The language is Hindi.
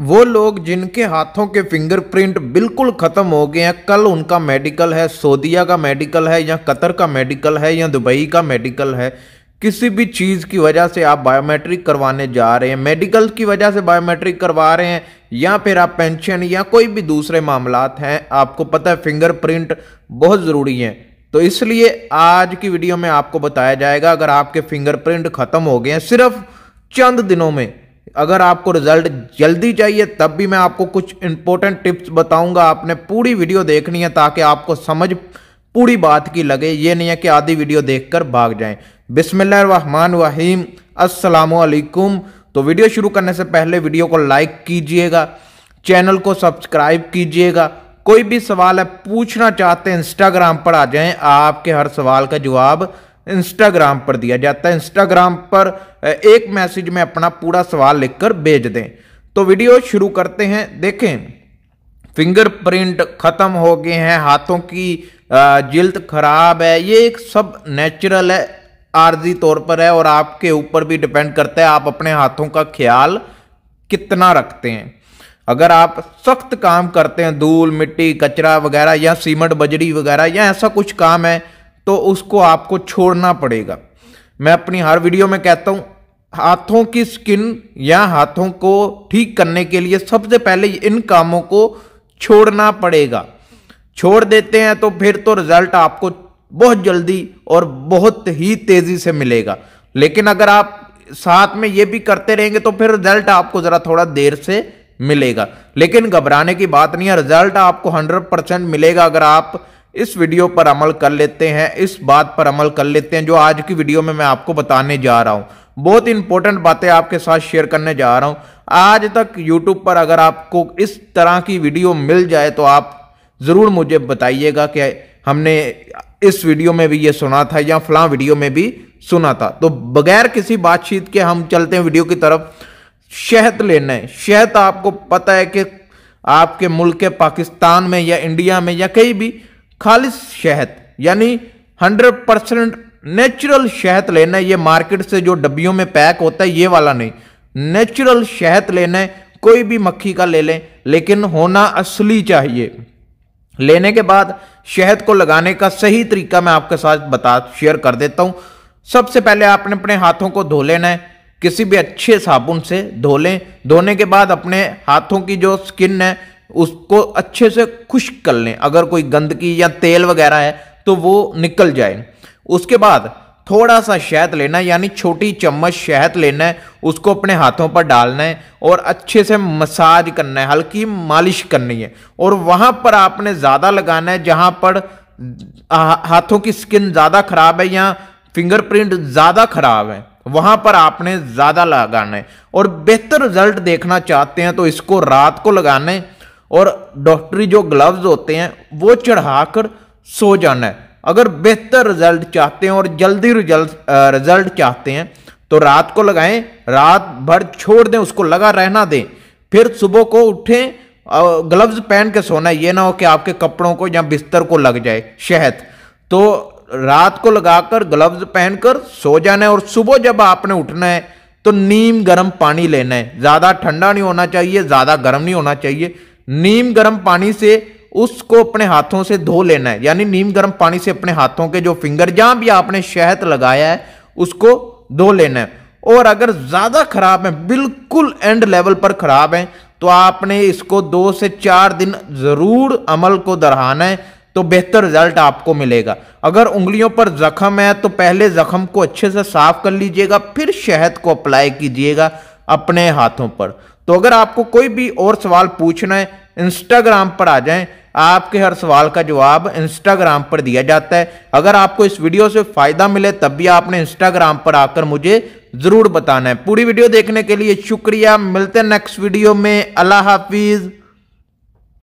वो लोग जिनके हाथों के फिंगरप्रिंट बिल्कुल खत्म हो गए हैं, कल उनका मेडिकल है, सऊदीया का मेडिकल है या कतर का मेडिकल है या दुबई का मेडिकल है, किसी भी चीज़ की वजह से आप बायोमेट्रिक करवाने जा रहे हैं, मेडिकल की वजह से बायोमेट्रिक करवा रहे हैं या फिर आप पेंशन या कोई भी दूसरे मामलात हैं, आपको पता है फिंगरप्रिंट बहुत ज़रूरी है। तो इसलिए आज की वीडियो में आपको बताया जाएगा, अगर आपके फिंगरप्रिंट ख़त्म हो गए हैं सिर्फ चंद दिनों में, अगर आपको रिजल्ट जल्दी चाहिए तब भी मैं आपको कुछ इंपॉर्टेंट टिप्स बताऊंगा। आपने पूरी वीडियो देखनी है ताकि आपको समझ पूरी बात की लगे, ये नहीं है कि आधी वीडियो देखकर भाग जाएं। बिस्मिल्लाहिर्रहमानिर्रहीम, अस्सलामु अलैकुम। तो वीडियो शुरू करने से पहले वीडियो को लाइक कीजिएगा, चैनल को सब्सक्राइब कीजिएगा। कोई भी सवाल है पूछना चाहते हैं इंस्टाग्राम पर आ जाएं, आपके हर सवाल का जवाब इंस्टाग्राम पर दिया जाता है। इंस्टाग्राम पर एक मैसेज में अपना पूरा सवाल लिखकर भेज दें। तो वीडियो शुरू करते हैं। देखें, फिंगरप्रिंट खत्म हो गए हैं, हाथों की जिल्द खराब है, ये एक सब नेचुरल है, आर्जी तौर पर है और आपके ऊपर भी डिपेंड करता है आप अपने हाथों का ख्याल कितना रखते हैं। अगर आप सख्त काम करते हैं, धूल मिट्टी कचरा वगैरह या सीमेंट बजरी वगैरह या ऐसा कुछ काम है, तो उसको आपको छोड़ना पड़ेगा। मैं अपनी हर वीडियो में कहता हूं, हाथों की स्किन या हाथों को ठीक करने के लिए सबसे पहले इन कामों को छोड़ना पड़ेगा। छोड़ देते हैं तो फिर तो रिजल्ट आपको बहुत जल्दी और बहुत ही तेजी से मिलेगा। लेकिन अगर आप साथ में ये भी करते रहेंगे तो फिर रिजल्ट आपको जरा थोड़ा देर से मिलेगा। लेकिन घबराने की बात नहीं है, रिजल्ट आपको 100% मिलेगा अगर आप इस वीडियो पर अमल कर लेते हैं, इस बात पर अमल कर लेते हैं जो आज की वीडियो में मैं आपको बताने जा रहा हूं। बहुत इंपॉर्टेंट बातें आपके साथ शेयर करने जा रहा हूं। आज तक यूट्यूब पर अगर आपको इस तरह की वीडियो मिल जाए तो आप जरूर मुझे बताइएगा कि हमने इस वीडियो में भी ये सुना था या फलां वीडियो में भी सुना था। तो बगैर किसी बातचीत के हम चलते हैं वीडियो की तरफ। शहद लेना है। शहद आपको पता है कि आपके मुल्क के पाकिस्तान में या इंडिया में या कहीं भी खालिस शहद यानी 100% नेचुरल शहद लेना है। ये मार्केट से जो डब्बियों में पैक होता है ये वाला नहीं, नेचुरल शहद लेना है। कोई भी मक्खी का ले लें, लेकिन होना असली चाहिए। लेने के बाद शहद को लगाने का सही तरीका मैं आपके साथ शेयर कर देता हूं। सबसे पहले आपने अपने हाथों को धो लेना है, किसी भी अच्छे साबुन से धो लें। धोने के बाद अपने हाथों की जो स्किन है उसको अच्छे से खुश्क कर लें, अगर कोई गंदगी या तेल वगैरह है तो वो निकल जाए। उसके बाद थोड़ा सा शहद लेना है, यानी छोटी चम्मच शहद लेना है, उसको अपने हाथों पर डालना है और अच्छे से मसाज करना है, हल्की मालिश करनी है। और वहां पर आपने ज्यादा लगाना है जहां पर हाथों की स्किन ज्यादा खराब है या फिंगरप्रिंट ज्यादा खराब है, वहां पर आपने ज्यादा लगाना है। और बेहतर रिजल्ट देखना चाहते हैं तो इसको रात को लगाना है और डॉक्टरी जो ग्लव्स होते हैं वो चढ़ाकर सो जाना है। अगर बेहतर रिजल्ट चाहते हैं और जल्दी रिजल्ट चाहते हैं तो रात को लगाएं, रात भर छोड़ दें, उसको लगा रहना दें, फिर सुबह को उठें, ग्लव्स पहन के सोना है। ये ना हो कि आपके कपड़ों को या बिस्तर को लग जाए शहद। तो रात को लगाकर ग्लव्स पहनकर सो जाना है और सुबह जब आपने उठना है तो नीम गर्म पानी लेना है। ज्यादा ठंडा नहीं होना चाहिए, ज्यादा गर्म नहीं होना चाहिए। नीम गर्म पानी से उसको अपने हाथों से धो लेना है, यानी नीम गर्म पानी से अपने हाथों के जो फिंगर जहां भी आपने शहद लगाया है उसको धो लेना है। और अगर ज्यादा खराब है, बिल्कुल एंड लेवल पर खराब है, तो आपने इसको 2 से 4 दिन जरूर अमल को दोहराना है, तो बेहतर रिजल्ट आपको मिलेगा। अगर उंगलियों पर जख्म है तो पहले जख्म को अच्छे से साफ कर लीजिएगा, फिर शहद को अप्लाई कीजिएगा अपने हाथों पर। तो अगर आपको कोई भी और सवाल पूछना है, इंस्टाग्राम पर आ जाएं, आपके हर सवाल का जवाब इंस्टाग्राम पर दिया जाता है। अगर आपको इस वीडियो से फायदा मिले तब भी आपने इंस्टाग्राम पर आकर मुझे जरूर बताना है। पूरी वीडियो देखने के लिए शुक्रिया। मिलते हैं नेक्स्ट वीडियो में। अल्लाह हाफिज।